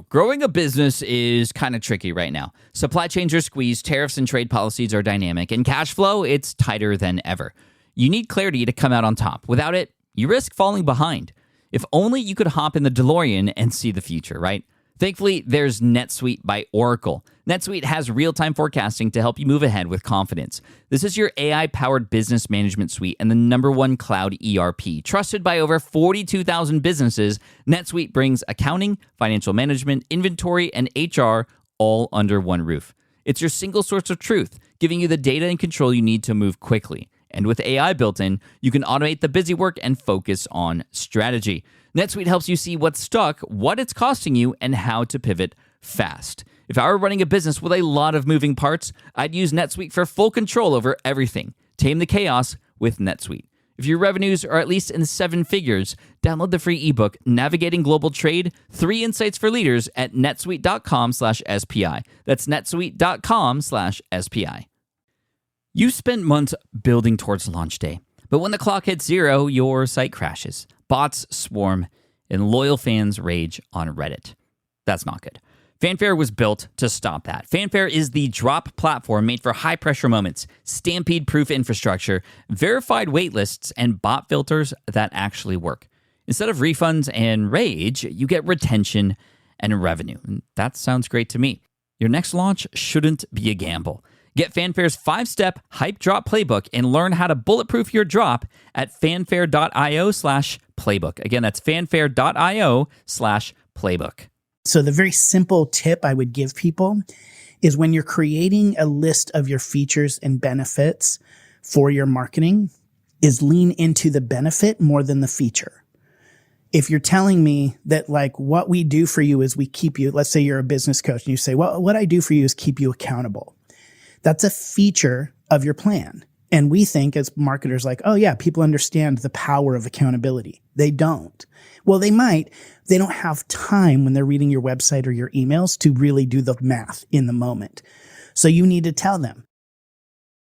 Growing a business is kind of tricky right now. Supply chains are squeezed, tariffs and trade policies are dynamic, and cash flow, it's tighter than ever. You need clarity to come out on top. Without it, you risk falling behind. If only you could hop in the DeLorean and see the future, right? Thankfully, there's NetSuite by Oracle. NetSuite has real-time forecasting to help you move ahead with confidence. This is your AI-powered business management suite and the #1 cloud ERP. Trusted by over 42,000 businesses, NetSuite brings accounting, financial management, inventory, and HR all under one roof. It's your single source of truth, giving you the data and control you need to move quickly. And with AI built in, you can automate the busy work and focus on strategy. NetSuite helps you see what's stuck, what it's costing you, and how to pivot fast. If I were running a business with a lot of moving parts, I'd use NetSuite for full control over everything. Tame the chaos with NetSuite. If your revenues are at least in 7 figures, download the free ebook, Navigating Global Trade, 3 Insights for Leaders at netsuite.com/SPI. That's netsuite.com/SPI. You spent months building towards launch day, but when the clock hits 0, your site crashes. Bots swarm, and loyal fans rage on Reddit. That's not good. Fanfare was built to stop that. Fanfare is the drop platform made for high-pressure moments, stampede-proof infrastructure, verified waitlists, and bot filters that actually work. Instead of refunds and rage, you get retention and revenue. And that sounds great to me. Your next launch shouldn't be a gamble. Get Fanfare's 5-step hype drop playbook and learn how to bulletproof your drop at fanfare.io/playbook. Again, that's fanfare.io/playbook. So the very simple tip I would give people is when you're creating a list of your features and benefits for your marketing is lean into the benefit more than the feature. If you're telling me that like what we do for you is we keep you, let's say you're a business coach and you say, well, what I do for you is keep you accountable. That's a feature of your plan. And we think as marketers like, oh yeah, people understand the power of accountability. They don't. Well, they might. They don't have time when they're reading your website or your emails to really do the math in the moment. So you need to tell them.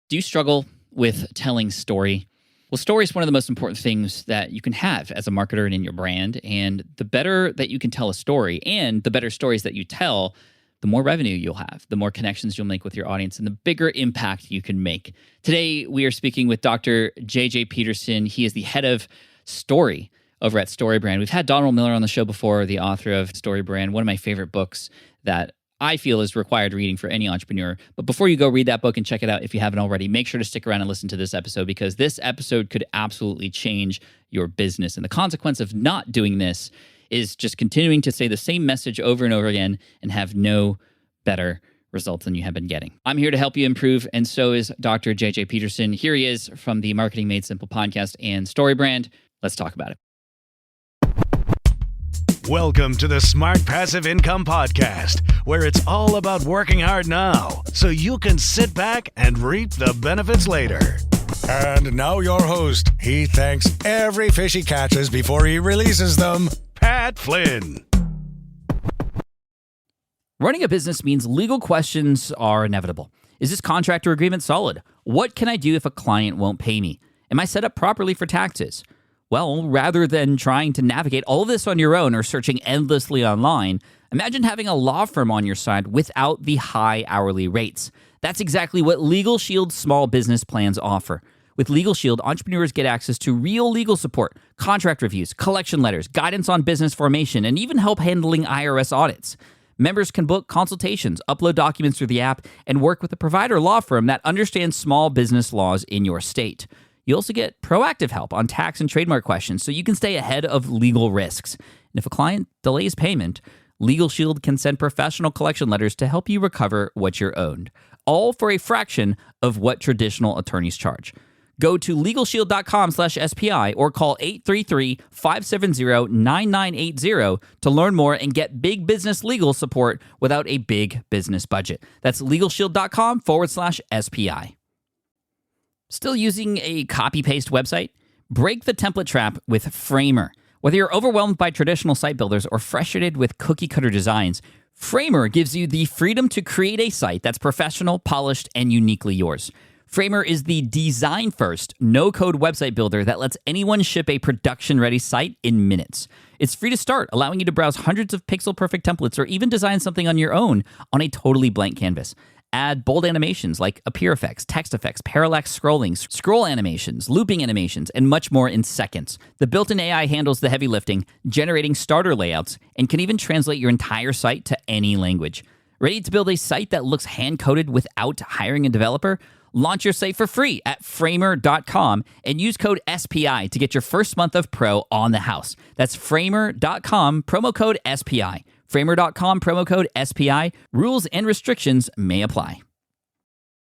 Do you struggle with telling story? Well, story is one of the most important things that you can have as a marketer and in your brand. And the better that you can tell a story and the better stories that you tell, the more revenue you'll have, the more connections you'll make with your audience, and the bigger impact you can make. Today, we are speaking with Dr. J.J. Peterson. He is the head of story over at StoryBrand. We've had Donald Miller on the show before, the author of StoryBrand, one of my favorite books that I feel is required reading for any entrepreneur. But before you go read that book and check it out if you haven't already, make sure to stick around and listen to this episode because this episode could absolutely change your business. And the consequence of not doing this is just continuing to say the same message over and over again and have no better results than you have been getting. I'm here to help you improve, and so is Dr. J.J. Peterson. Here he is from the Marketing Made Simple podcast and StoryBrand. Let's talk about it. Welcome to the Smart Passive Income Podcast, where it's all about working hard now so you can sit back and reap the benefits later. And now your host. He thanks every fish he catches before he releases them, Pat Flynn. Running a business means legal questions are inevitable. Is this contract or agreement solid? What can I do if a client won't pay me? Am I set up properly for taxes? Well, rather than trying to navigate all of this on your own or searching endlessly online, imagine having a law firm on your side without the high hourly rates. That's exactly what Legal Shield's small business plans offer. With Legal Shield, entrepreneurs get access to real legal support, contract reviews, collection letters, guidance on business formation, and even help handling IRS audits. Members can book consultations, upload documents through the app, and work with a provider law firm that understands small business laws in your state. You also get proactive help on tax and trademark questions so you can stay ahead of legal risks. And if a client delays payment, Legal Shield can send professional collection letters to help you recover what you're owed, all for a fraction of what traditional attorneys charge. Go to LegalShield.com/SPI or call 833-570-9980 to learn more and get big business legal support without a big business budget. That's LegalShield.com/SPI. Still using a copy-paste website? Break the template trap with Framer. Whether you're overwhelmed by traditional site builders or frustrated with cookie-cutter designs, Framer gives you the freedom to create a site that's professional, polished, and uniquely yours. Framer is the design-first, no-code website builder that lets anyone ship a production-ready site in minutes. It's free to start, allowing you to browse hundreds of pixel-perfect templates or even design something on your own on a totally blank canvas. Add bold animations like appear effects, text effects, parallax scrolling, scroll animations, looping animations, and much more in seconds. The built-in AI handles the heavy lifting, generating starter layouts, and can even translate your entire site to any language. Ready to build a site that looks hand-coded without hiring a developer? Launch your site for free at framer.com and use code SPI to get your first month of Pro on the house. That's framer.com, promo code SPI. Framer.com, promo code SPI. Rules and restrictions may apply.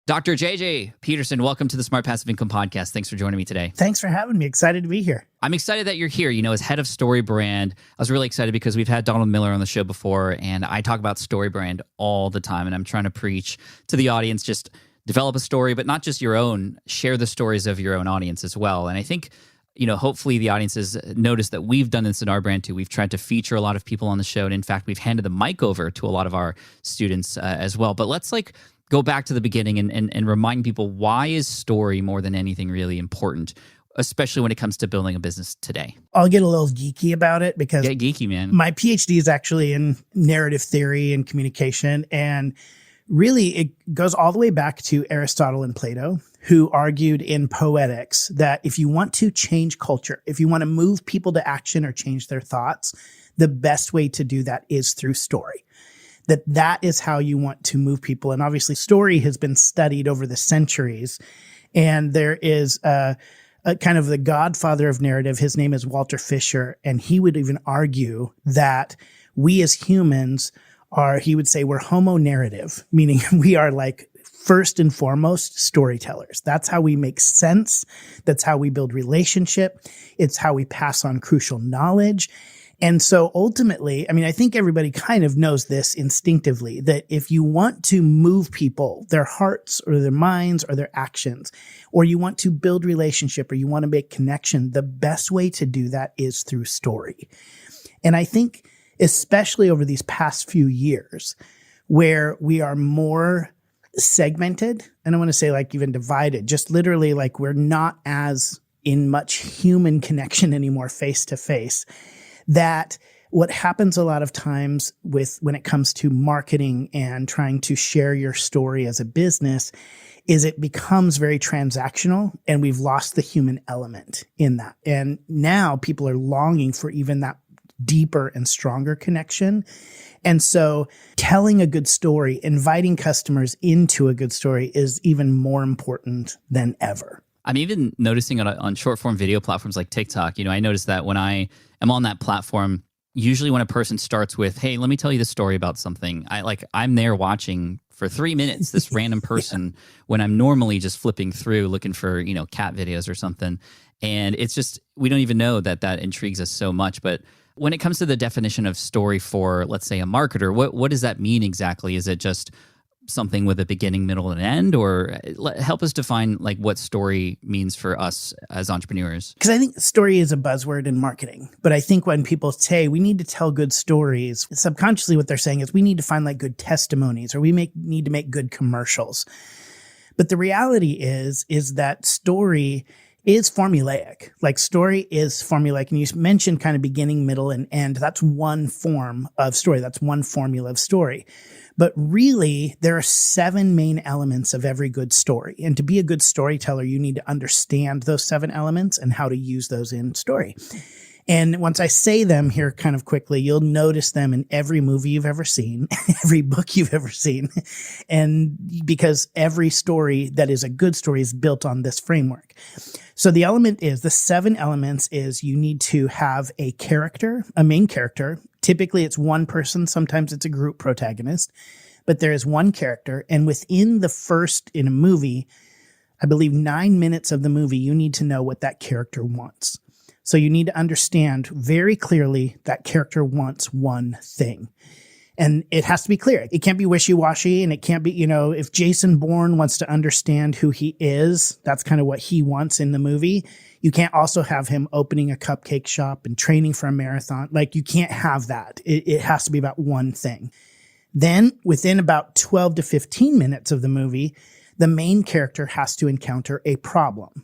Dr. JJ Peterson, welcome to the Smart Passive Income Podcast. Thanks for joining me today. Thanks for having me. Excited to be here. I'm excited that you're here. You know, as head of Story Brand, I was really excited because we've had Donald Miller on the show before, and I talk about Story Brand all the time, and I'm trying to preach to the audience, just develop a story, but not just your own, share the stories of your own audience as well. And I think, you know, hopefully the audience has noticed that we've done this in our brand too. We've tried to feature a lot of people on the show. And in fact, we've handed the mic over to a lot of our students as well. But let's go back to the beginning and remind people, why is story more than anything really important, especially when it comes to building a business today? I'll get a little geeky about it because Get geeky, man. My PhD is actually in narrative theory and communication. And really, it goes all the way back to Aristotle and Plato, who argued in Poetics that if you want to change culture, if you want to move people to action or change their thoughts, the best way to do that is through story. That is how you want to move people. And obviously, story has been studied over the centuries. And there is a kind of the godfather of narrative. His name is Walter Fisher. And he would even argue that we as humans he would say we're homo narrative, meaning we are like first and foremost storytellers. That's how we make sense. That's how we build relationship. It's how we pass on crucial knowledge. And so ultimately, I mean, I think everybody kind of knows this instinctively, that if you want to move people, their hearts or their minds or their actions, or you want to build relationship or you want to make connection, the best way to do that is through story. And I think especially over these past few years, where we are more segmented, and I want to say like even divided, just literally like we're not as in much human connection anymore face to face, that what happens a lot of times when it comes to marketing and trying to share your story as a business is it becomes very transactional, and we've lost the human element in that. And now people are longing for even that deeper and stronger connection. And so telling a good story, inviting customers into a good story is even more important than ever. I'm even noticing on short form video platforms like TikTok, you know, I noticed that when I am on that platform, usually when a person starts with, hey, let me tell you the story about something, I'm there watching for 3 minutes, this random person when I'm normally just flipping through looking for, you know, cat videos or something. And it's just, we don't even know that intrigues us so much. But when it comes to the definition of story for, let's say, a marketer, what does that mean exactly? Is it just something with a beginning, middle, and end? Or help us define like what story means for us as entrepreneurs. Because I think story is a buzzword in marketing. But I think when people say we need to tell good stories, subconsciously what they're saying is we need to find like good testimonies, or we need to make good commercials. But the reality is that story is formulaic. Like story is formulaic. And you mentioned kind of beginning, middle, and end. That's one form of story. That's one formula of story. But really, there are 7 main elements of every good story. And to be a good storyteller, you need to understand those 7 elements and how to use those in story. And once I say them here kind of quickly, you'll notice them in every movie you've ever seen, every book you've ever seen. And because every story that is a good story is built on this framework. So the 7 elements is you need to have a character, a main character. Typically it's one person. Sometimes it's a group protagonist, but there is one character. And within in a movie, I believe 9 minutes of the movie, you need to know what that character wants. So you need to understand very clearly that character wants one thing. And it has to be clear. It can't be wishy-washy, and it can't be, if Jason Bourne wants to understand who he is, that's kind of what he wants in the movie. You can't also have him opening a cupcake shop and training for a marathon. Like, you can't have that. It has to be about one thing. Then within about 12 to 15 minutes of the movie, the main character has to encounter a problem.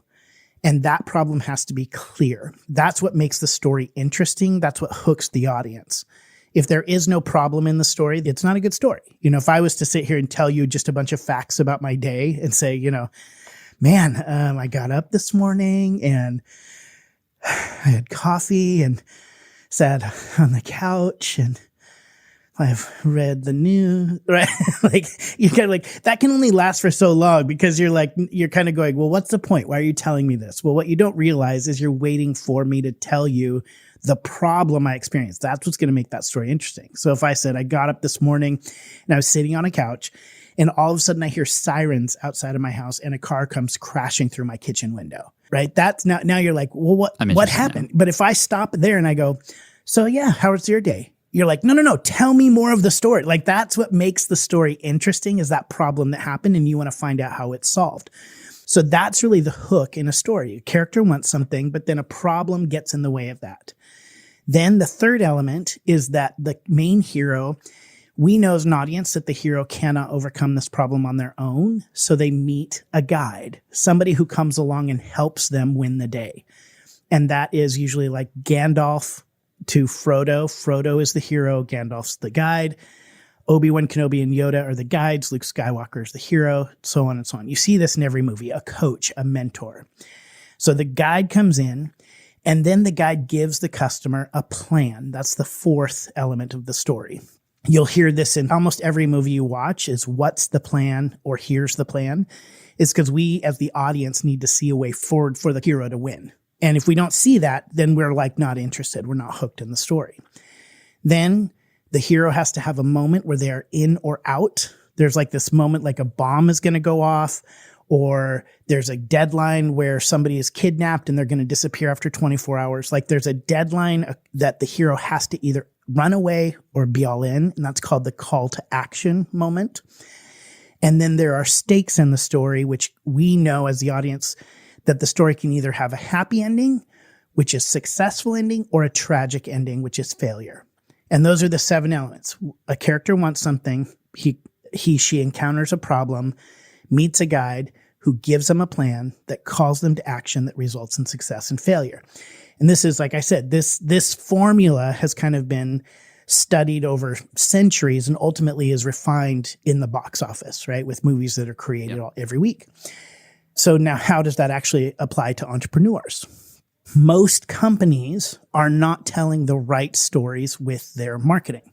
And that problem has to be clear. That's what makes the story interesting. That's what hooks the audience. If there is no problem in the story, it's not a good story. If I was to sit here and tell you just a bunch of facts about my day and say, man, I got up this morning and I had coffee and sat on the couch and I've read the news, right? You kind of that can only last for so long because you're kind of going, well, what's the point? Why are you telling me this? Well, what you don't realize is you're waiting for me to tell you the problem I experienced. That's what's going to make that story interesting. So if I said I got up this morning and I was sitting on a couch and all of a sudden I hear sirens outside of my house and a car comes crashing through my kitchen window, right? That's now you're like, well, what happened? But if I stop there and I go, so yeah, how was your day? You're like, no, tell me more of the story. That's what makes the story interesting is that problem that happened and you want to find out how it's solved. So that's really the hook in a story. A character wants something, but then a problem gets in the way of that. Then the third element is that the main hero, we know as an audience that the hero cannot overcome this problem on their own. So they meet a guide, somebody who comes along and helps them win the day. And that is usually like Gandalf to Frodo. Frodo is the hero. Gandalf's the guide. Obi-Wan Kenobi and Yoda are the guides. Luke Skywalker is the hero, so on and so on. You see this in every movie, a coach, a mentor. So the guide comes in, and then the guide gives the customer a plan. That's the fourth element of the story. You'll hear this in almost every movie you watch is what's the plan or here's the plan. It's because we as the audience need to see a way forward for the hero to win. And if we don't see that, then we're not interested. We're not hooked in the story. Then the hero has to have a moment where they are in or out. There's this moment like a bomb is going to go off, or there's a deadline where somebody is kidnapped and they're going to disappear after 24 hours. There's a deadline that the hero has to either run away or be all in. And that's called the call to action moment. And then there are stakes in the story, which we know as the audience that the story can either have a happy ending, which is successful ending, or a tragic ending, which is failure. And those are the 7 elements. A character wants something. She encounters a problem, meets a guide who gives them a plan that calls them to action that results in success and failure. And this is, like I said, this formula has kind of been studied over centuries and ultimately is refined in the box office, right? With movies that are created every week. So now how does that actually apply to entrepreneurs? Most companies are not telling the right stories with their marketing,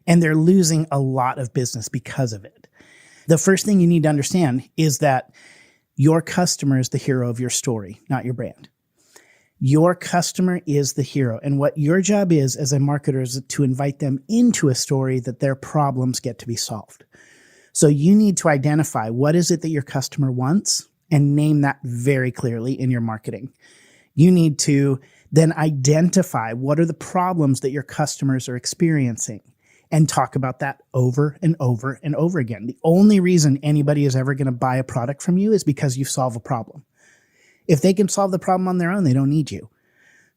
and they're losing a lot of business because of it. The first thing you need to understand is that your customer is the hero of your story, not your brand. Your customer is the hero. And what your job is as a marketer is to invite them into a story that their problems get to be solved. So you need to identify what is it that your customer wants and name that very clearly in your marketing. You need to then identify what are the problems that your customers are experiencing and talk about that over and over and over again. The only reason anybody is ever going to buy a product from you is because you solve a problem. If they can solve the problem on their own, they don't need you.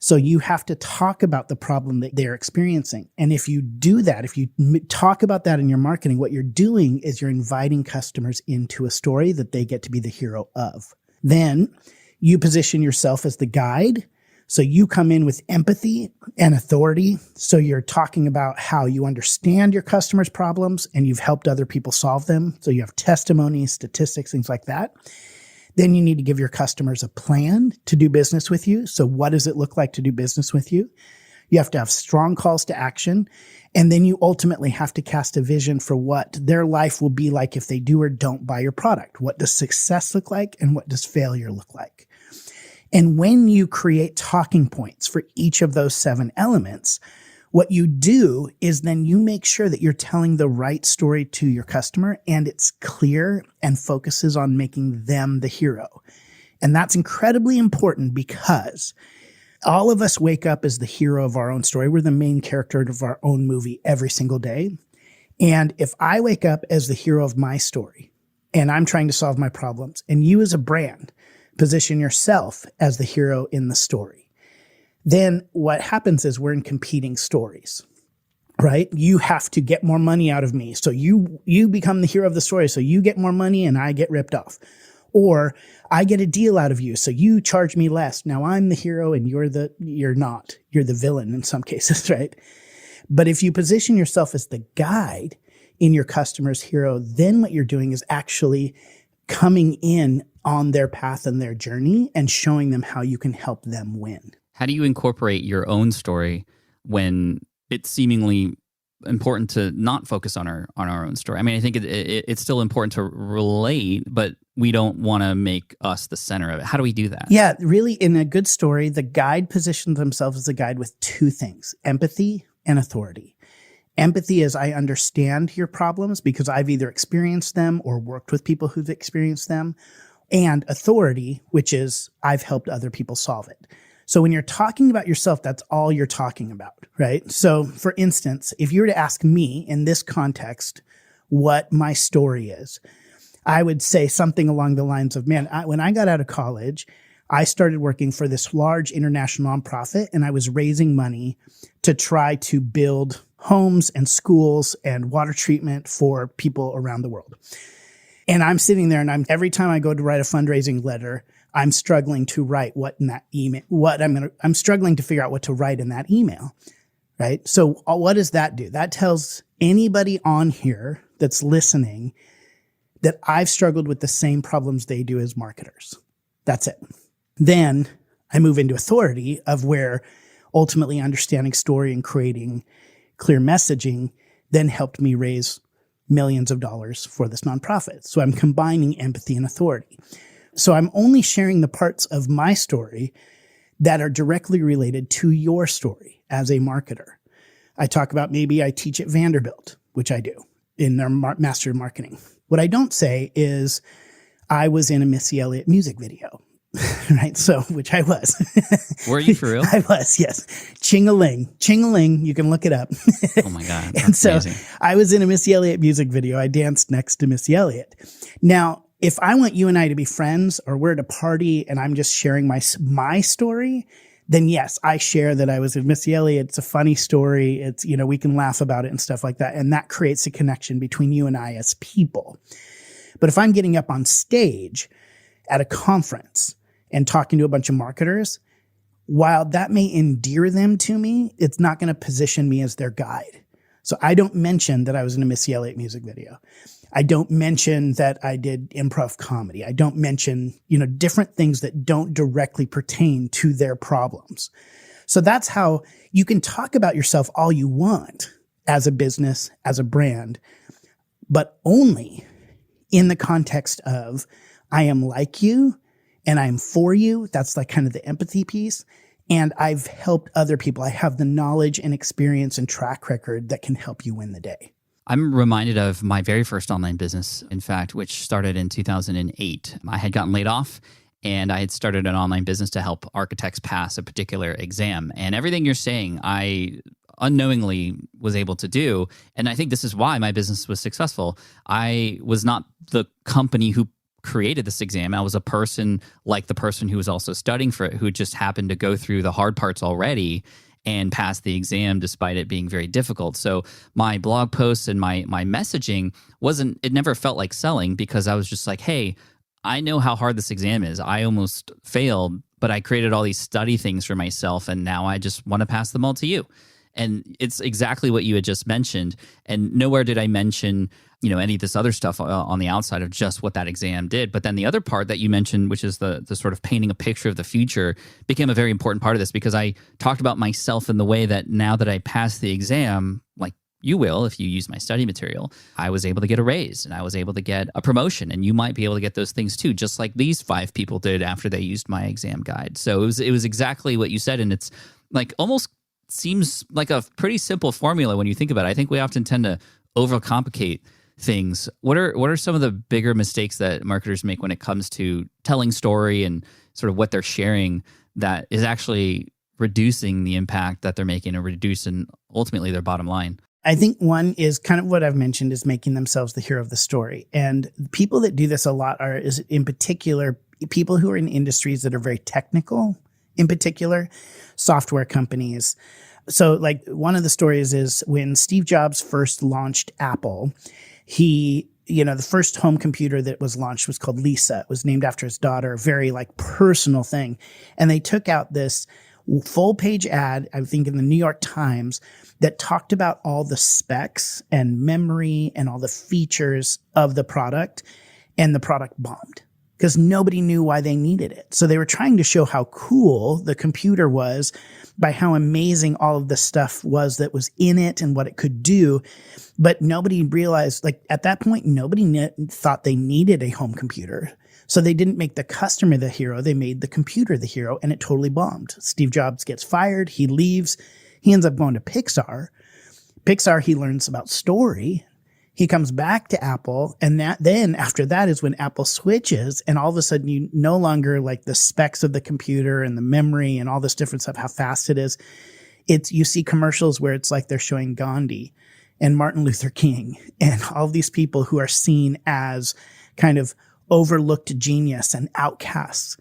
So you have to talk about the problem that they're experiencing. And if you do that, if you talk about that in your marketing, what you're doing is you're inviting customers into a story that they get to be the hero of. Then you position yourself as the guide. So you come in with empathy and authority. So you're talking about how you understand your customers' problems and you've helped other people solve them. So you have testimonies, statistics, things like that. Then you need to give your customers a plan to do business with you. So what does it look like to do business with you? You have to have strong calls to action. And then you ultimately have to cast a vision for what their life will be like if they do or don't buy your product. What does success look like and what does failure look like? And when you create talking points for each of those 7 elements, what you do is then you make sure that you're telling the right story to your customer and it's clear and focuses on making them the hero. And that's incredibly important because all of us wake up as the hero of our own story. We're the main character of our own movie every single day. And if I wake up as the hero of my story and I'm trying to solve my problems and you as a brand position yourself as the hero in the story, then what happens is we're in competing stories. right? You have to get more money out of me. So you become the hero of the story. So you get more money and I get ripped off. Or I get a deal out of you. So you charge me less. Now I'm the hero and you're not. You're the villain in some cases, right? But if you position yourself as the guide in your customer's hero, then what you're doing is actually coming in on their path and their journey and showing them how you can help them win. How do you incorporate your own story when it's seemingly important to not focus on our own story? I mean, I think it's still important to relate, but we don't want to make us the center of it. How do we do that? Yeah, really, in a good story, the guide positions themselves as a guide with two things: empathy and authority. Empathy is, I understand your problems because I've either experienced them or worked with people who've experienced them. And authority, which is, I've helped other people solve it. So when you're talking about yourself, that's all you're talking about, right? So for instance, if you were to ask me in this context what my story is, I would say something along the lines of, man, when I got out of college, I started working for this large international nonprofit, and I was raising money to try to build homes and schools and water treatment for people around the world. And I'm sitting there, and every time I go to write a fundraising letter, I'm struggling to write what in that email, I'm struggling to figure out what to write in that email, right? So what does that do? That tells anybody on here that's listening that I've struggled with the same problems they do as marketers. That's it. Then I move into authority of where ultimately understanding story and creating clear messaging then helped me raise millions of dollars for this nonprofit. So I'm combining empathy and authority. So I'm only sharing the parts of my story that are directly related to your story as a marketer. I talk about, maybe I teach at Vanderbilt, which I do in their Master of Marketing. What I don't say is I was in a Missy Elliott music video, right? So, which I was. Were you for real? I was, yes. Ching-a-ling. Ching-a-ling. You can look it up. Oh my God. And so amazing. I was in a Missy Elliott music video. I danced next to Missy Elliott. Now, if I want you and I to be friends, or we're at a party and I'm just sharing my story, then yes, I share that I was with Missy Elliott. It's a funny story. It's, we can laugh about it and stuff like that. And that creates a connection between you and I as people. But if I'm getting up on stage at a conference and talking to a bunch of marketers, while that may endear them to me, it's not going to position me as their guide. So I don't mention that I was in a Missy Elliott music video. I don't mention that I did improv comedy. I don't mention, different things that don't directly pertain to their problems. So that's how you can talk about yourself all you want as a business, as a brand, but only in the context of, I am like you and I'm for you. That's like kind of the empathy piece. And I've helped other people. I have the knowledge and experience and track record that can help you win the day. I'm reminded of my very first online business, in fact, which started in 2008. I had gotten laid off, and I had started an online business to help architects pass a particular exam. And everything you're saying, I unknowingly was able to do. And I think this is why my business was successful. I was not the company who created this exam. I was a person like the person who was also studying for it, who just happened to go through the hard parts already and pass the exam despite it being very difficult. So my blog posts and my messaging it never felt like selling, because I was just like, hey, I know how hard this exam is. I almost failed, but I created all these study things for myself, and now I just want to pass them all to you. And it's exactly what you had just mentioned. And nowhere did I mention, any of this other stuff on the outside of just what that exam did. But then the other part that you mentioned, which is the sort of painting a picture of the future, became a very important part of this, because I talked about myself in the way that now that I passed the exam, like you will if you use my study material, I was able to get a raise and I was able to get a promotion, and you might be able to get those things too, just like these 5 people did after they used my exam guide. So it was exactly what you said, and it's like almost seems like a pretty simple formula when you think about it. I think we often tend to overcomplicate things. What are some of the bigger mistakes that marketers make when it comes to telling story and sort of what they're sharing that is actually reducing the impact that they're making and reducing ultimately their bottom line? I think one is kind of what I've mentioned, is making themselves the hero of the story. And people that do this a lot is in particular people who are in industries that are very technical, in particular software companies, So like one of the stories is when Steve Jobs first launched Apple, the first home computer that was launched was called Lisa. It was named after his daughter, a very like personal thing. And they took out this full page ad, I think in the New York Times, that talked about all the specs and memory and all the features of the product, and the product bombed because nobody knew why they needed it. So they were trying to show how cool the computer was by how amazing all of the stuff was that was in it and what it could do. But nobody realized, like at that point, nobody thought they needed a home computer. So they didn't make the customer the hero. They made the computer the hero, and it totally bombed. Steve Jobs gets fired. He leaves. He ends up going to Pixar. Pixar, he learns about story. He comes back to Apple, and then after that is when Apple switches, and all of a sudden you no longer like the specs of the computer and the memory and all this different stuff, how fast it is. You see commercials where it's like they're showing Gandhi and Martin Luther King and all these people who are seen as kind of overlooked genius and outcasts.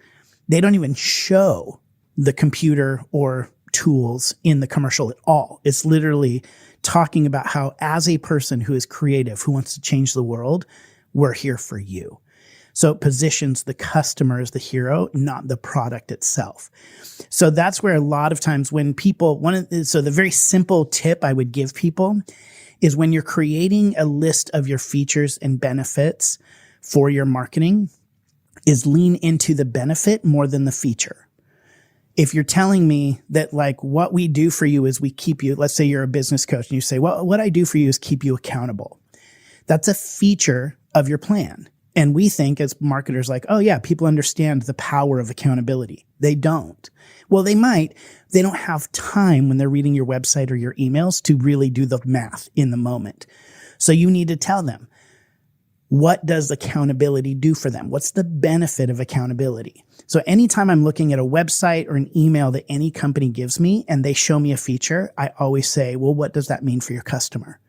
They don't even show the computer or tools in the commercial at all. It's literally talking about how as a person who is creative, who wants to change the world, we're here for you. So it positions the customer as the hero, not the product itself. So that's where a lot of times when people so the very simple tip I would give people is when you're creating a list of your features and benefits for your marketing is lean into the benefit more than the feature. If you're telling me that like what we do for you is we keep you, let's say you're a business coach and you say, well, what I do for you is keep you accountable. That's a feature of your plan. And we think as marketers like, oh yeah, people understand the power of accountability. They don't. Well, they might. They don't have time when they're reading your website or your emails to really do the math in the moment. So you need to tell them, what does accountability do for them? What's the benefit of accountability? So anytime I'm looking at a website or an email that any company gives me and they show me a feature, I always say, well, what does that mean for your customer?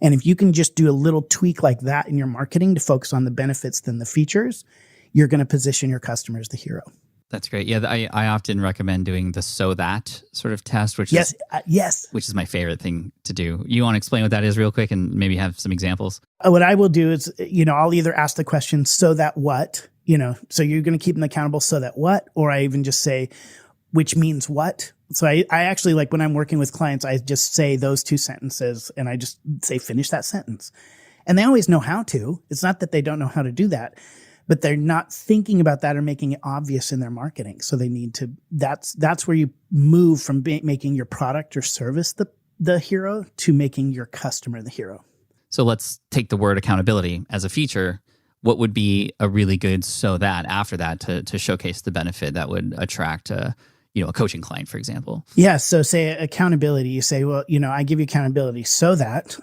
And if you can just do a little tweak like that in your marketing to focus on the benefits than the features, you're going to position your customer as the hero. That's great. Yeah, I often recommend doing the so that sort of test, which yes, which is my favorite thing to do. You want to explain what that is real quick and maybe have some examples? What I will do is, I'll either ask the question, so that what, so you're going to keep them accountable, so that what, or I even just say, which means what. So I actually like when I'm working with clients, I just say those two sentences and I just say, finish that sentence. And they always know how to. It's not that they don't know how to do that, but they're not thinking about that or making it obvious in their marketing. So they need to, that's where you move from making your product or service the hero to making your customer the hero. So let's take the word accountability as a feature. What would be a really good so that after that to showcase the benefit that would attract a coaching client, for example? Yeah. So say accountability, you say, well, I give you accountability so that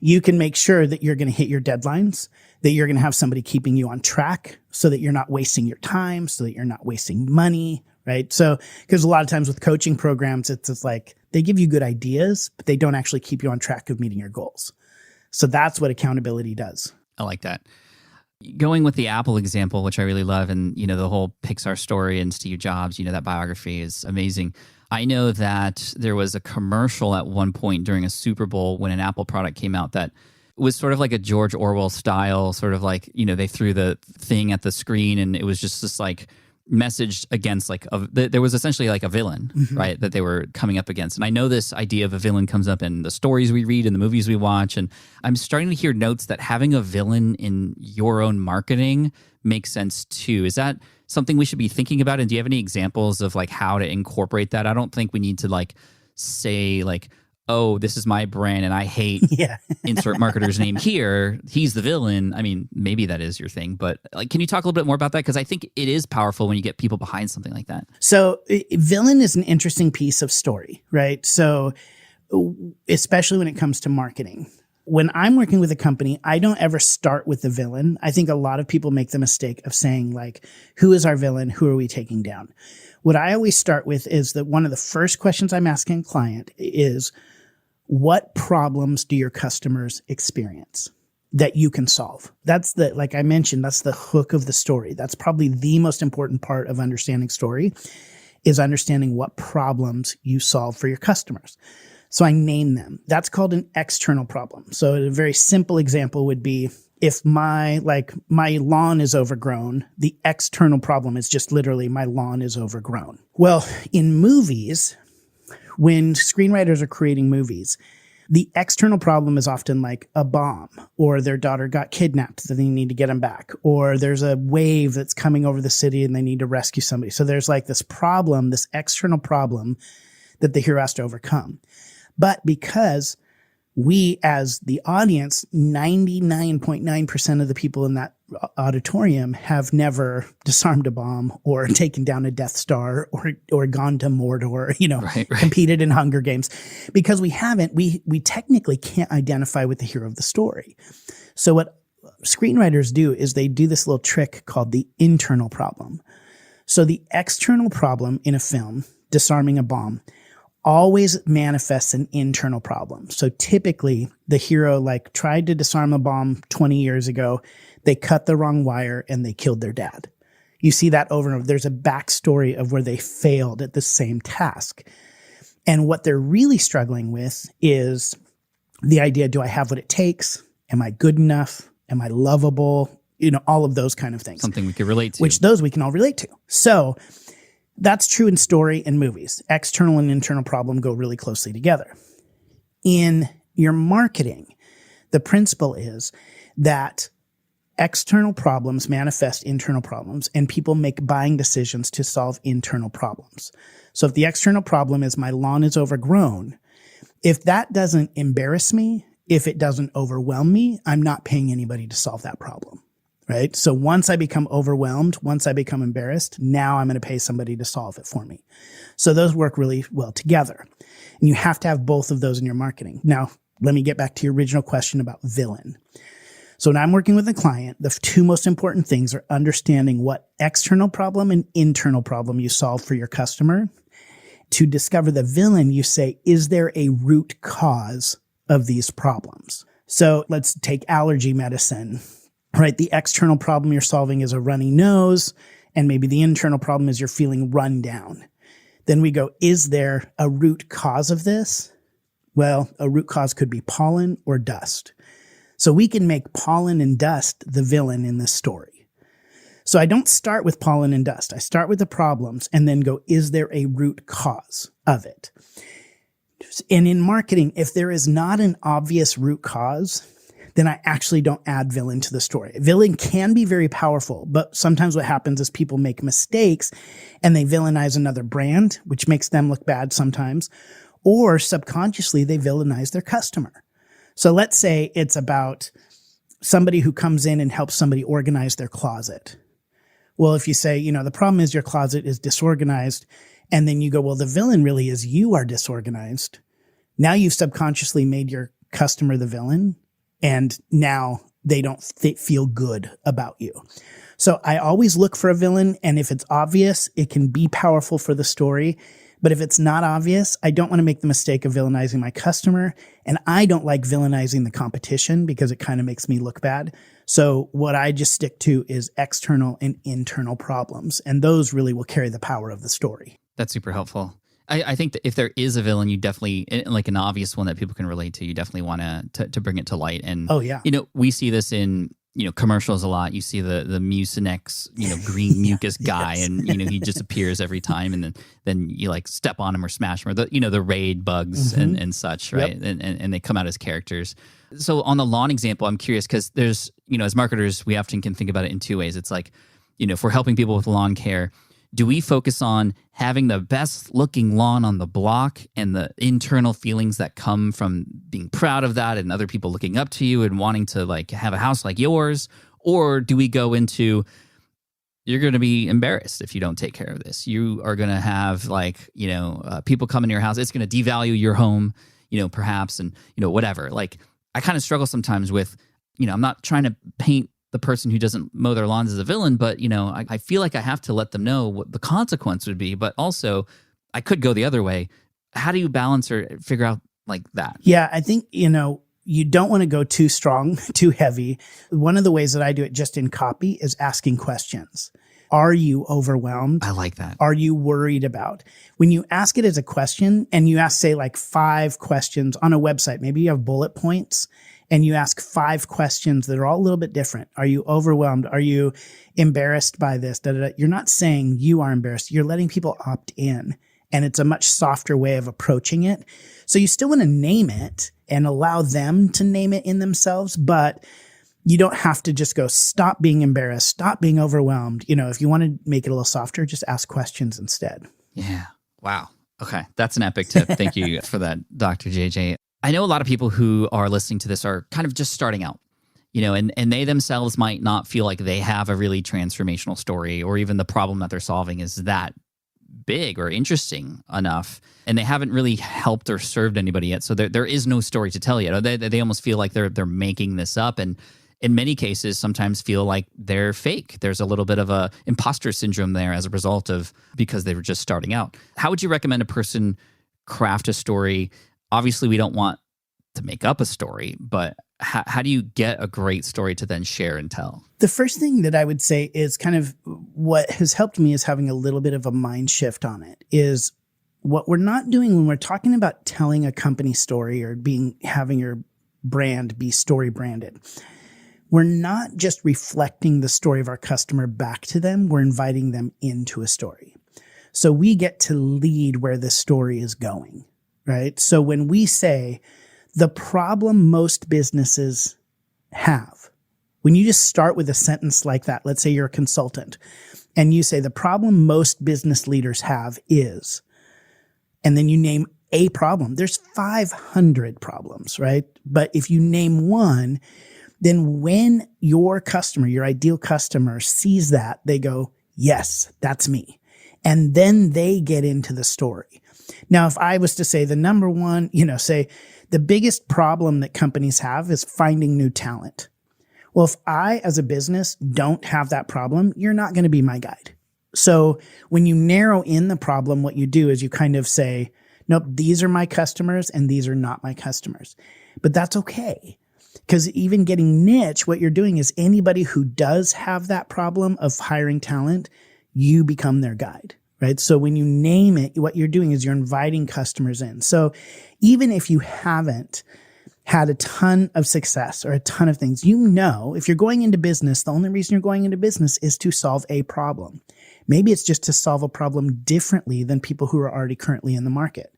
you can make sure that you're going to hit your deadlines, that you're going to have somebody keeping you on track so that you're not wasting your time, so that you're not wasting money, right? So, because a lot of times with coaching programs, it's like they give you good ideas, but they don't actually keep you on track of meeting your goals. So that's what accountability does. I like that. Going with the Apple example, which I really love, and the whole Pixar story and Steve Jobs, that biography is amazing. I know that there was a commercial at one point during a Super Bowl when an Apple product came out that was sort of like a George Orwell style, sort of like, they threw the thing at the screen and it was just this like message against there was essentially like a villain, mm-hmm. right, that they were coming up against. And I know this idea of a villain comes up in the stories we read and the movies we watch. And I'm starting to hear notes that having a villain in your own marketing makes sense too. Is that something we should be thinking about? And do you have any examples of like how to incorporate that? I don't think we need to like say like, oh, this is my brand and I hate insert marketer's name here. He's the villain. I mean, maybe that is your thing, but like, can you talk a little bit more about that? Because I think it is powerful when you get people behind something like that. So villain is an interesting piece of story, right? So especially when it comes to marketing. When I'm working with a company, I don't ever start with the villain. I think a lot of people make the mistake of saying like, who is our villain? Who are we taking down? What I always start with is that one of the first questions I'm asking a client is, what problems do your customers experience that you can solve? That's like I mentioned, that's the hook of the story. That's probably the most important part of understanding story. is understanding what problems you solve for your customers. So I name them. That's called an external problem. So a very simple example would be if my lawn is overgrown, the external problem is just literally my lawn is overgrown. Well, in movies, when screenwriters are creating movies, the external problem is often like a bomb, or their daughter got kidnapped that they need to get them back, or there's a wave that's coming over the city and they need to rescue somebody. So there's like this problem, this external problem that the hero has to overcome. But because we as the audience, 99.9% of the people in that auditorium have never disarmed a bomb or taken down a Death Star or gone to Mordor, right. Competed in Hunger Games. Because we haven't, we technically can't identify with the hero of the story. So what screenwriters do is they do this little trick called the internal problem. So the external problem in a film, disarming a bomb, always manifests an internal problem. So typically the hero tried to disarm a bomb 20 years ago. They cut the wrong wire and they killed their dad. You see that over and over. There's a backstory of where they failed at the same task. And what they're really struggling with is the idea, do I have what it takes? Am I good enough? Am I lovable? All of those kind of things. Something we could relate to. Which those we can all relate to. So that's true in story and movies. External and internal problem go really closely together. In your marketing, the principle is that external problems manifest internal problems, and people make buying decisions to solve internal problems. So if the external problem is my lawn is overgrown, if that doesn't embarrass me, if it doesn't overwhelm me, I'm not paying anybody to solve that problem. Right? So once I become overwhelmed, once I become embarrassed, now I'm going to pay somebody to solve it for me. So those work really well together. And you have to have both of those in your marketing. Now, let me get back to your original question about villain. So when I'm working with a client, the two most important things are understanding what external problem and internal problem you solve for your customer. To discover the villain, you say, is there a root cause of these problems? So let's take allergy medicine. Right? The external problem you're solving is a runny nose, and maybe the internal problem is you're feeling run down. Then we go, is there a root cause of this? Well, a root cause could be pollen or dust. So we can make pollen and dust the villain in this story. So I don't start with pollen and dust. I start with the problems and then go, is there a root cause of it? And in marketing, if there is not an obvious root cause, then I actually don't add villain to the story. Villain can be very powerful, but sometimes what happens is people make mistakes and they villainize another brand, which makes them look bad sometimes, or subconsciously they villainize their customer. So let's say it's about somebody who comes in and helps somebody organize their closet. Well, if you say, the problem is your closet is disorganized, and then you go, well, the villain really is you are disorganized. Now you've subconsciously made your customer the villain. And now they don't feel good about you. So I always look for a villain. And if it's obvious, it can be powerful for the story. But if it's not obvious, I don't want to make the mistake of villainizing my customer. And I don't like villainizing the competition because it kind of makes me look bad. So what I just stick to is external and internal problems. And those really will carry the power of the story. That's super helpful. I think that if there is a villain, you definitely, like an obvious one that people can relate to, you definitely want to bring it to light. And, we see this in, commercials a lot. You see the Mucinex, green mucus guy, yes. And, he just appears every time. And then you step on him or smash him, or the raid bugs and such, right? Yep. And they come out as characters. So on the lawn example, I'm curious because there's, as marketers, we often can think about it in two ways. It's like, if we're helping people with lawn care, do we focus on having the best looking lawn on the block and the internal feelings that come from being proud of that and other people looking up to you and wanting to have a house like yours? Or do we go into, you're going to be embarrassed if you don't take care of this. You are going to have people come into your house. It's going to devalue your home, perhaps, and, whatever. I kind of struggle sometimes with, I'm not trying to paint the person who doesn't mow their lawns as a villain, but I feel like I have to let them know what the consequence would be. But also, I could go the other way. How do you balance or figure out that? Yeah, I think you don't want to go too strong, too heavy. One of the ways that I do it just in copy is asking questions. Are you overwhelmed? I like that. Are you worried about? When you ask it as a question and you ask, say, like 5 questions on a website, maybe you have bullet points and you ask 5 questions that are all a little bit different. Are you overwhelmed? Are you embarrassed by this? Da, da, da. You're not saying you are embarrassed. You're letting people opt in. And it's a much softer way of approaching it. So you still want to name it and allow them to name it in themselves, but you don't have to just go, stop being embarrassed, stop being overwhelmed. If you want to make it a little softer, just ask questions instead. Yeah. Wow. Okay. That's an epic tip. Thank you for that, Dr. JJ. I know a lot of people who are listening to this are kind of just starting out, and they themselves might not feel like they have a really transformational story, or even the problem that they're solving is that big or interesting enough, and they haven't really helped or served anybody yet. So there is no story to tell yet. They almost feel like they're making this up, and in many cases sometimes feel like they're fake. There's a little bit of a imposter syndrome there as a result of because they were just starting out. How would you recommend a person craft a story? Obviously, we don't want to make up a story, but how do you get a great story to then share and tell? The first thing that I would say is kind of what has helped me is having a little bit of a mind shift on it, is what we're not doing when we're talking about telling a company story or having your brand be story branded. We're not just reflecting the story of our customer back to them. We're inviting them into a story. So we get to lead where the story is going, right? So when we say the problem most businesses have, when you just start with a sentence like that, let's say you're a consultant and you say the problem most business leaders have is, and then you name a problem. There's 500 problems, right? But if you name one, then when your customer, your ideal customer sees that, they go, yes, that's me. And then they get into the story. Now, if I was to say the number one, say the biggest problem that companies have is finding new talent. Well, if I, as a business, don't have that problem, you're not going to be my guide. So when you narrow in the problem, what you do is you kind of say, nope, these are my customers and these are not my customers. But that's okay. Because even getting niche, what you're doing is anybody who does have that problem of hiring talent, you become their guide, right? So when you name it, what you're doing is you're inviting customers in. So even if you haven't had a ton of success or a ton of things, if you're going into business, the only reason you're going into business is to solve a problem. Maybe it's just to solve a problem differently than people who are already currently in the market.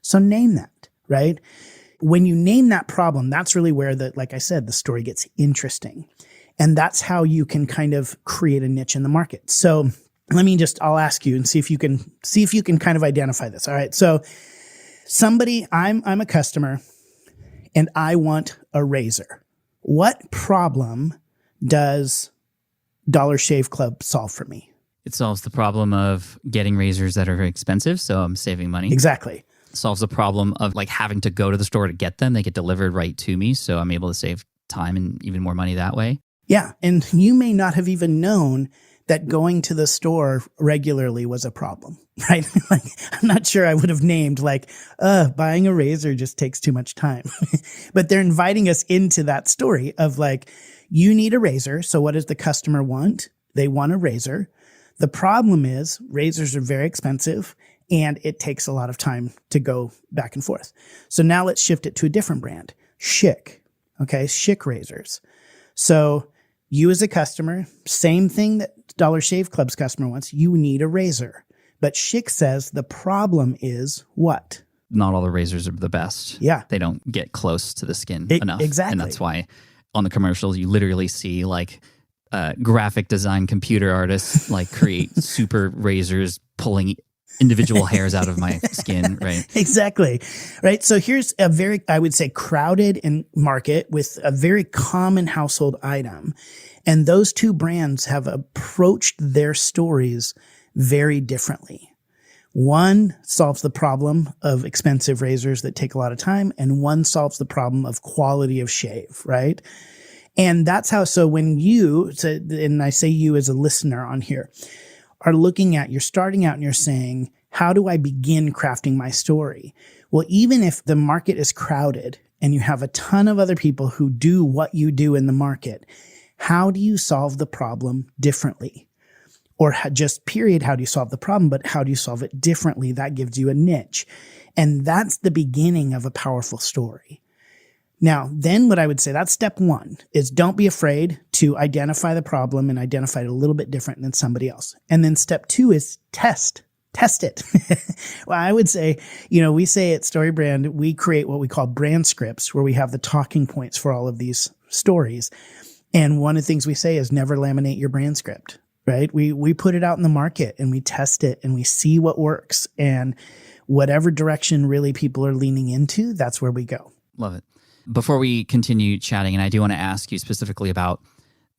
So name that, right? When you name that problem, that's really where like I said, the story gets interesting. And that's how you can kind of create a niche in the market. So I'll ask you and see if you can kind of identify this. All right. So I'm a customer and I want a razor. What problem does Dollar Shave Club solve for me? It solves the problem of getting razors that are very expensive, so I'm saving money. Exactly. Solves the problem of like having to go to the store to get them. They get delivered right to me, so I'm able to save time and even more money that way. Yeah, and you may not have even known that going to the store regularly was a problem, right? Like, I'm not sure I would have named buying a razor just takes too much time. But they're inviting us into that story of you need a razor. So what does the customer want? They want a razor. The problem is razors are very expensive and it takes a lot of time to go back and forth. So now let's shift it to a different brand, Schick. Okay, Schick razors. So you as a customer, same thing that Dollar Shave Club's customer wants, you need a razor. But Schick says the problem is what? Not all the razors are the best. Yeah. They don't get close to the skin enough. Exactly. And that's why on the commercials, you literally see graphic design computer artists create super razors pulling individual hairs out of my skin, right? Exactly. Right. So here's a very, I would say, crowded market with a very common household item. And those two brands have approached their stories very differently. One solves the problem of expensive razors that take a lot of time, and one solves the problem of quality of shave, right? And that's how, so when and I say you as a listener on here, are looking at, you're starting out and you're saying, how do I begin crafting my story? Well, even if the market is crowded and you have a ton of other people who do what you do in the market, how do you solve the problem differently? or just period, how do you solve the problem, but how do you solve it differently? That gives you a niche. And that's the beginning of a powerful story. Now, then what I would say, that's step one, is don't be afraid to identify the problem and identify it a little bit different than somebody else. And then step two is test it. Well, I would say, we say at StoryBrand, we create what we call brand scripts, where we have the talking points for all of these stories. And one of the things we say is never laminate your brand script, right? We put it out in the market and we test it and we see what works, and whatever direction really people are leaning into, that's where we go. Love it. Before we continue chatting, and I do want to ask you specifically about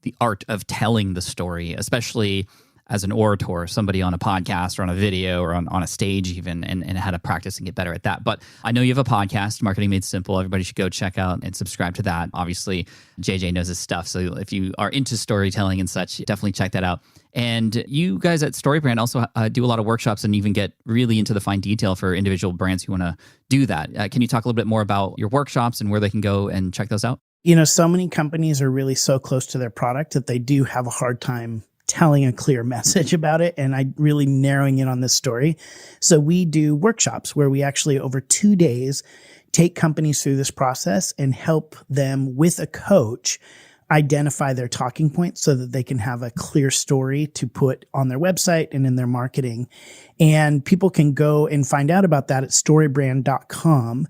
the art of telling the story, especially as an orator, somebody on a podcast or on a video or on a stage even, and how to practice and get better at that. But I know you have a podcast, Marketing Made Simple. Everybody should go check out and subscribe to that. Obviously, JJ knows his stuff. So if you are into storytelling and such, definitely check that out. And you guys at StoryBrand also do a lot of workshops and even get really into the fine detail for individual brands who want to do that. Can you talk a little bit more about your workshops and where they can go and check those out? So many companies are really so close to their product that they do have a hard time telling a clear message about it and really narrowing in on this story. So we do workshops where we actually over 2 days take companies through this process and help them with a coach identify their talking points so that they can have a clear story to put on their website and in their marketing. And people can go and find out about that at storybrand.com.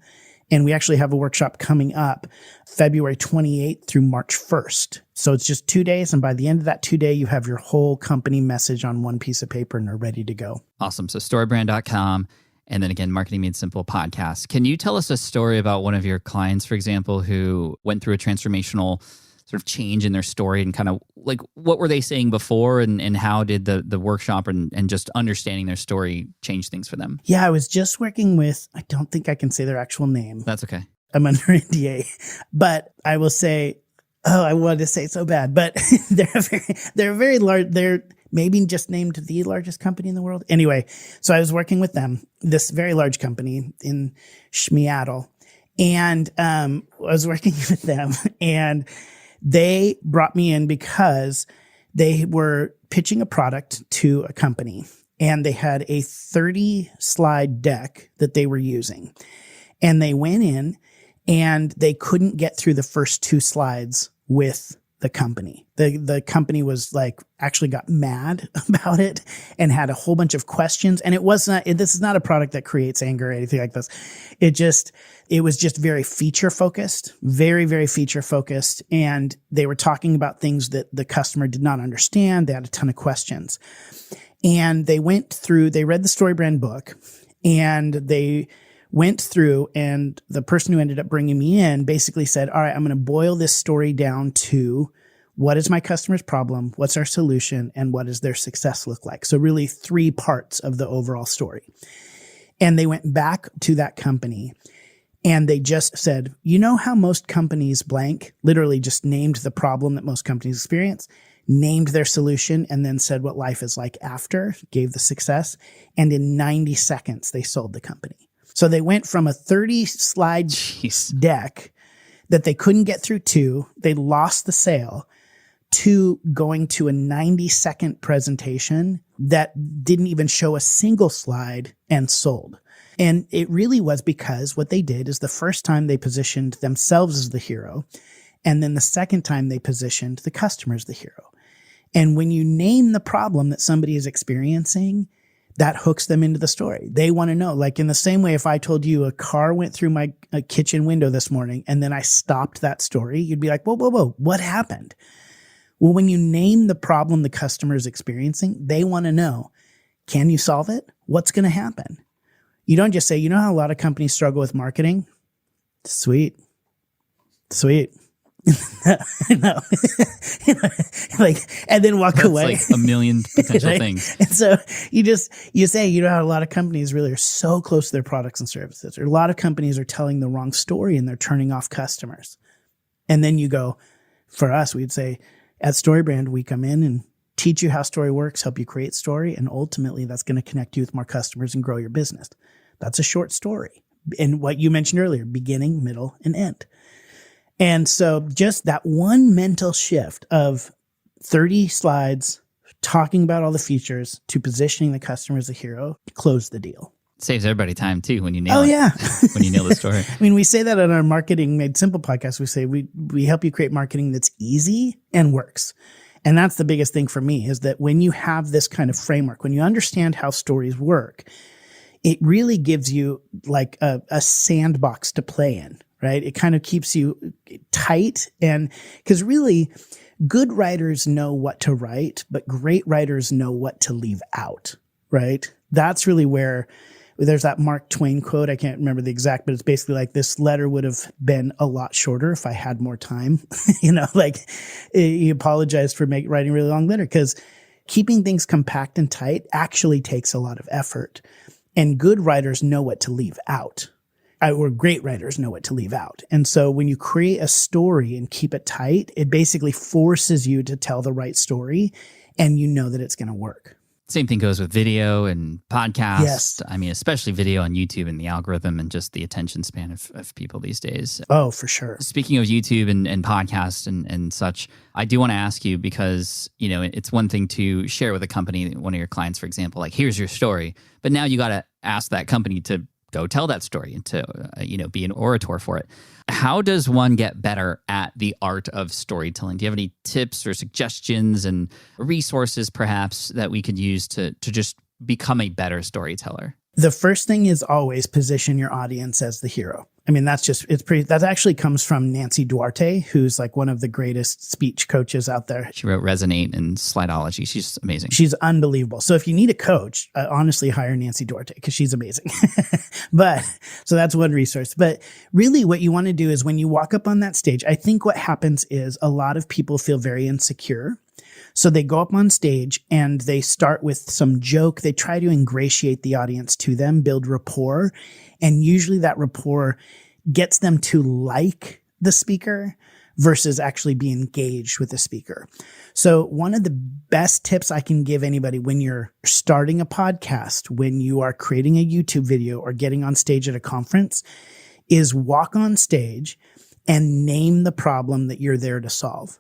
And we actually have a workshop coming up February 28th through March 1st. So it's just 2 days. And by the end of that 2 day, you have your whole company message on one piece of paper and are ready to go. Awesome. So storybrand.com. And then again, Marketing Made Simple podcast. Can you tell us a story about one of your clients, for example, who went through a transformational sort of change in their story, and kind of like what were they saying before, and how did the workshop and just understanding their story change things for them? Yeah, I was just working with, I don't think I can say their actual name. That's okay. I'm under NDA, but I will say, I wanted to say it so bad, but they're very large. They're maybe just named the largest company in the world. Anyway, so I was working with them, this very large company in Seattle, and I was working with them, and they brought me in because they were pitching a product to a company, and they had a 30-slide deck that they were using. And they went in and they couldn't get through the first 2 slides with the company. The company was actually got mad about it and had a whole bunch of questions. And this is not a product that creates anger or anything like this. It was just very feature focused, very, very feature focused. And they were talking about things that the customer did not understand. They had a ton of questions. And they read the StoryBrand book, and they went through, and the person who ended up bringing me in basically said, all right, I'm going to boil this story down to what is my customer's problem, what's our solution, and what does their success look like? So really 3 parts of the overall story. And they went back to that company and they just said, how most companies blank, literally just named the problem that most companies experience, named their solution, and then said what life is like after, gave the success. And in 90 seconds, they sold the company. So they went from a 30-slide deck that they couldn't get through to, they lost the sale, to going to a 90-second presentation that didn't even show a single slide and sold. And it really was because what they did is the first time they positioned themselves as the hero, and then the second time they positioned the customer as the hero. And when you name the problem that somebody is experiencing, that hooks them into the story. They want to know, in the same way, if I told you a car went through my kitchen window this morning and then I stopped that story, you'd be like, whoa, what happened? Well, when you name the problem the customer is experiencing, they want to know, can you solve it? What's going to happen? You don't just say, how a lot of companies struggle with marketing? Sweet. No. And then walk away. That's a million potential right? things. And so you say, how a lot of companies really are so close to their products and services, or a lot of companies are telling the wrong story and they're turning off customers. And then you go, for us, we'd say at StoryBrand, we come in and teach you how story works, help you create story. And ultimately that's going to connect you with more customers and grow your business. That's a short story. And what you mentioned earlier, beginning, middle, and end. And so just that one mental shift of 30 slides, talking about all the features to positioning the customer as a hero, close the deal. Saves everybody time too when you nail Oh, it. yeah. When you nail the story. I mean, we say that on our Marketing Made Simple podcast. We say we help you create marketing that's easy and works. And that's the biggest thing for me, is that when you have this kind of framework, when you understand how stories work, it really gives you like a sandbox to play in, right? It kind of keeps you tight. And because really good writers know what to write, but great writers know what to leave out, right? That's really where there's that Mark Twain quote. I can't remember the exact, but it's basically like, this letter would have been a lot shorter if I had more time. Like he apologized for writing a really long letter, because keeping things compact and tight actually takes a lot of effort. And good writers know what to leave out, or great writers know what to leave out. And so when you create a story and keep it tight, it basically forces you to tell the right story, and you know that it's going to work. Same thing goes with video and podcasts. Yes. I mean, especially video on YouTube and the algorithm and just the attention span of people these days. Oh, for sure. Speaking of YouTube and podcasts and such, I do want to ask you, because, it's one thing to share with a company, one of your clients, for example, like, here's your story. But now you got to ask that company to go tell that story and to, be an orator for it. How does one get better at the art of storytelling? Do you have any tips or suggestions and resources perhaps that we could use to just become a better storyteller? The first thing is always position your audience as the hero. I mean, that actually comes from Nancy Duarte, who's like one of the greatest speech coaches out there. She wrote Resonate and Slideology. She's amazing. She's unbelievable. So if you need a coach, honestly, hire Nancy Duarte, because she's amazing. So that's one resource. But really what you want to do is, when you walk up on that stage, I think what happens is a lot of people feel very insecure. So they go up on stage and they start with some joke. They try to ingratiate the audience to them, build rapport. And usually that rapport gets them to like the speaker versus actually be engaged with the speaker. So one of the best tips I can give anybody when you're starting a podcast, when you are creating a YouTube video or getting on stage at a conference, is walk on stage and name the problem that you're there to solve.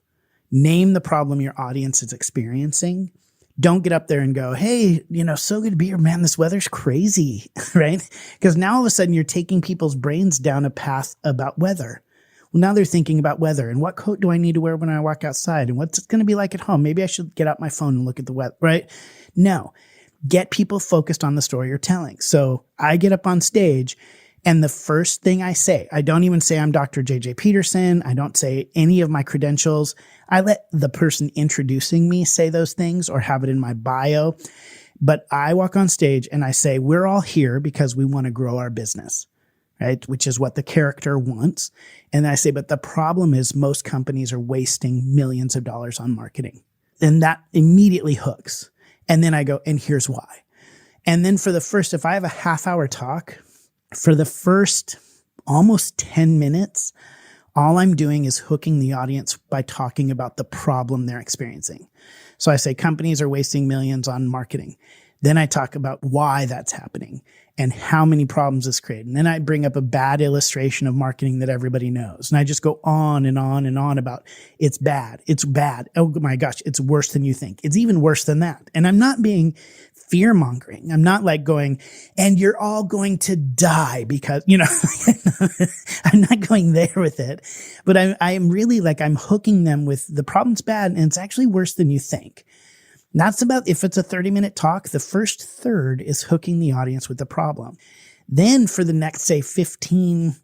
Name the problem your audience is experiencing. Don't get up there and go, hey, so good to be here, man. This weather's crazy, right? Because now all of a sudden you're taking people's brains down a path about weather. Well, now they're thinking about weather and what coat do I need to wear when I walk outside, and what's it going to be like at home? Maybe I should get out my phone and look at the weather, right? No, get people focused on the story you're telling. So I get up on stage, and the first thing I say, I don't even say I'm Dr. JJ Peterson. I don't say any of my credentials. I let the person introducing me say those things or have it in my bio. But I walk on stage and I say, we're all here because we want to grow our business, right? Which is what the character wants. And I say, but the problem is most companies are wasting millions of dollars on marketing. And that immediately hooks. And then I go, and here's why. And then if I have a half-hour talk, for the first almost 10 minutes, all I'm doing is hooking the audience by talking about the problem they're experiencing. So I say companies are wasting millions on marketing. Then I talk about why that's happening and how many problems it's created. And then I bring up a bad illustration of marketing that everybody knows. And I just go on and on and on about it's bad. It's bad. Oh my gosh, it's worse than you think. It's even worse than that. And I'm not being fear mongering. I'm not like going, and you're all going to die because, I'm not going there with it, but I am really like, I'm hooking them with the problem's bad and it's actually worse than you think. That's about, if it's a 30-minute talk, the first third is hooking the audience with the problem. Then for the next, say 15,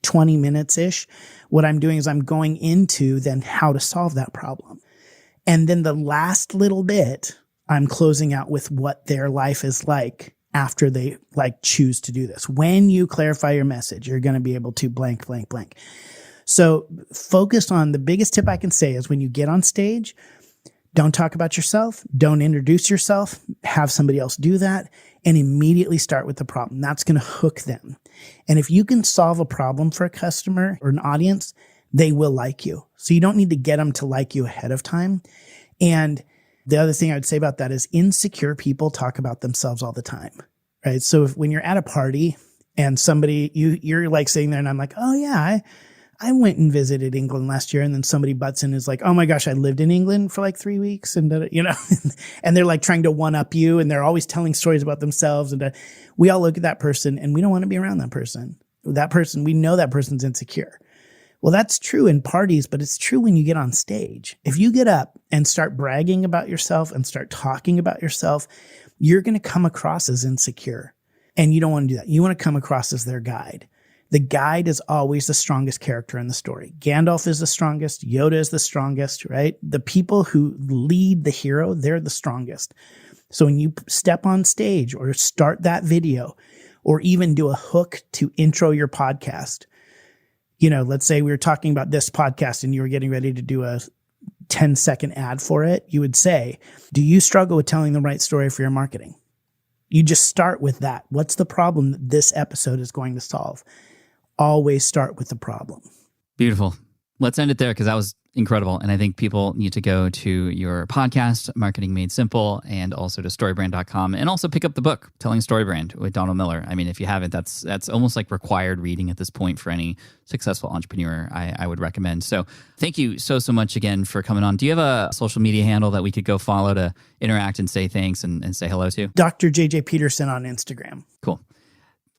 20 minutes-ish, what I'm doing is I'm going into then how to solve that problem. And then the last little bit, I'm closing out with what their life is like after they choose to do this. When you clarify your message, you're going to be able to blank, blank, blank. So focus on the biggest tip I can say is when you get on stage, don't talk about yourself. Don't introduce yourself. Have somebody else do that and immediately start with the problem. That's going to hook them. And if you can solve a problem for a customer or an audience, they will like you. So you don't need to get them to like you ahead of time. And the other thing I would say about that is insecure people talk about themselves all the time, right? So when you're at a party and somebody, you're like sitting there and I'm like, oh yeah, I went and visited England last year, and then somebody butts in and is like, oh my gosh, I lived in England for like 3 weeks. And, and they're like trying to one up you, and they're always telling stories about themselves. And we all look at that person and we don't want to be around that person. We know that person's insecure. Well, that's true in parties, but it's true when you get on stage. If you get up and start bragging about yourself and start talking about yourself, you're going to come across as insecure. And you don't want to do that. You want to come across as their guide. The guide is always the strongest character in the story. Gandalf is the strongest. Yoda is the strongest, right? The people who lead the hero, they're the strongest. So when you step on stage or start that video or even do a hook to intro your podcast, let's say we were talking about this podcast and you were getting ready to do a 10-second ad for it, you would say, do you struggle with telling the right story for your marketing? You just start with that. What's the problem that this episode is going to solve? Always start with the problem. Beautiful. Let's end it there because that was incredible. And I think people need to go to your podcast, Marketing Made Simple, and also to storybrand.com, and also pick up the book, Telling StoryBrand with Donald Miller. I mean, if you haven't, that's almost like required reading at this point for any successful entrepreneur. I would recommend. So thank you so much again for coming on. Do you have a social media handle that we could go follow to interact and say thanks and say hello to? Dr. JJ Peterson on Instagram. Cool.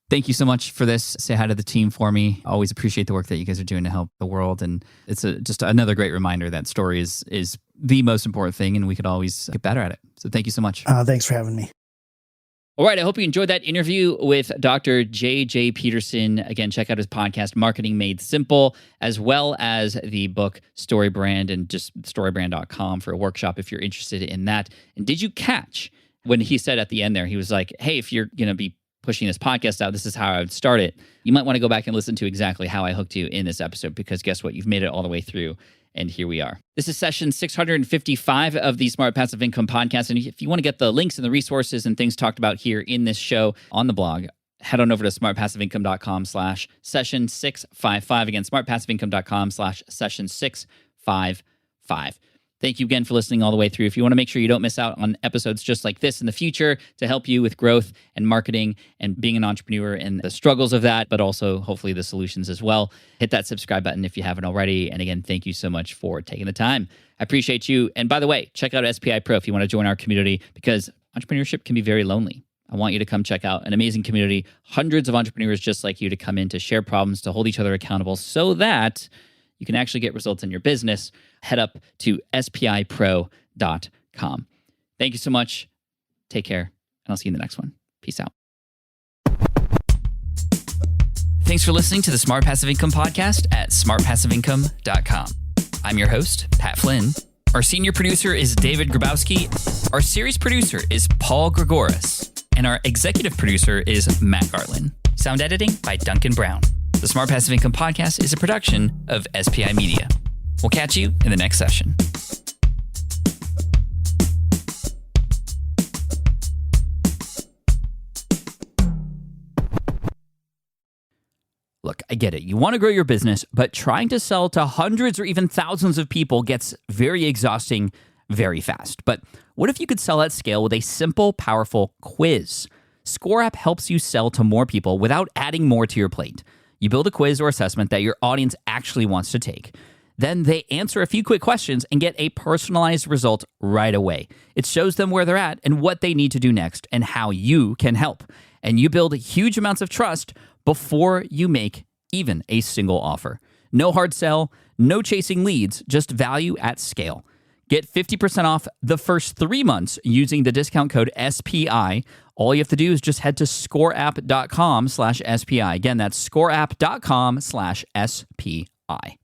Thank you so much for this. Say hi to the team for me. Always appreciate the work that you guys are doing to help the world. And it's just another great reminder that story is the most important thing, and we could always get better at it. So thank you so much. Thanks for having me. All right. I hope you enjoyed that interview with Dr. J.J. Peterson. Again, check out his podcast, Marketing Made Simple, as well as the book StoryBrand, and just storybrand.com for a workshop if you're interested in that. And did you catch when he said at the end there, he was like, hey, if you're going to be pushing this podcast out, this is how I would start it. You might want to go back and listen to exactly how I hooked you in this episode, because guess what? You've made it all the way through, and here we are. This is session 655 of the Smart Passive Income podcast, and if you want to get the links and the resources and things talked about here in this show on the blog, head on over to smartpassiveincome.com/session 655. Again, smartpassiveincome.com/session 655. Thank you again for listening all the way through. If you want to make sure you don't miss out on episodes just like this in the future to help you with growth and marketing and being an entrepreneur and the struggles of that, but also hopefully the solutions as well, hit that subscribe button if you haven't already. And again, thank you so much for taking the time. I appreciate you. And by the way, check out SPI Pro if you want to join our community, because entrepreneurship can be very lonely. I want you to come check out an amazing community, hundreds of entrepreneurs just like you to come in to share problems, to hold each other accountable so that you can actually get results in your business. Head up to spipro.com. Thank you so much. Take care, and I'll see you in the next one. Peace out. Thanks for listening to the Smart Passive Income podcast at smartpassiveincome.com. I'm your host, Pat Flynn. Our senior producer is David Grabowski. Our series producer is Paul Gregoris. And our executive producer is Matt Gartland. Sound editing by Duncan Brown. The Smart Passive Income podcast is a production of SPI Media. We'll catch you in the next session. Look, I get it. You want to grow your business, but trying to sell to hundreds or even thousands of people gets very exhausting very fast. But what if you could sell at scale with a simple, powerful quiz? Score App helps you sell to more people without adding more to your plate. You build a quiz or assessment that your audience actually wants to take. Then they answer a few quick questions and get a personalized result right away. It shows them where they're at and what they need to do next and how you can help. And you build huge amounts of trust before you make even a single offer. No hard sell, no chasing leads, just value at scale. Get 50% off the first 3 months using the discount code SPI. All you have to do is just head to scoreapp.com/SPI. Again, that's scoreapp.com/SPI.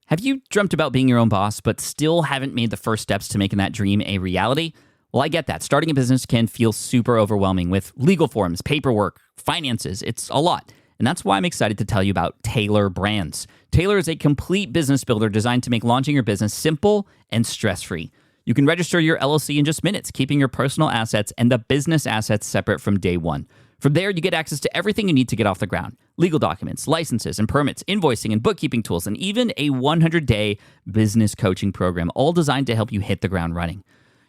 Have you dreamt about being your own boss, but still haven't made the first steps to making that dream a reality? Well, I get that. Starting a business can feel super overwhelming with legal forms, paperwork, finances. It's a lot. And that's why I'm excited to tell you about Taylor Brands. Taylor is a complete business builder designed to make launching your business simple and stress-free. You can register your LLC in just minutes, keeping your personal assets and the business assets separate from day one. From there, you get access to everything you need to get off the ground. Legal documents, licenses and permits, invoicing and bookkeeping tools, and even a 100-day business coaching program, all designed to help you hit the ground running.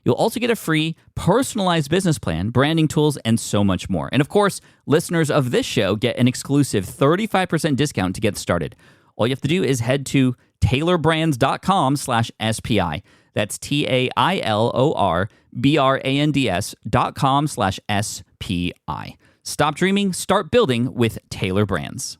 You'll also get a free, personalized business plan, branding tools, and so much more. And of course, listeners of this show get an exclusive 35% discount to get started. All you have to do is head to tailorbrands.com/SPI. That's TAILORBRANDS.com/SPI. Stop dreaming, start building with Tailor Brands.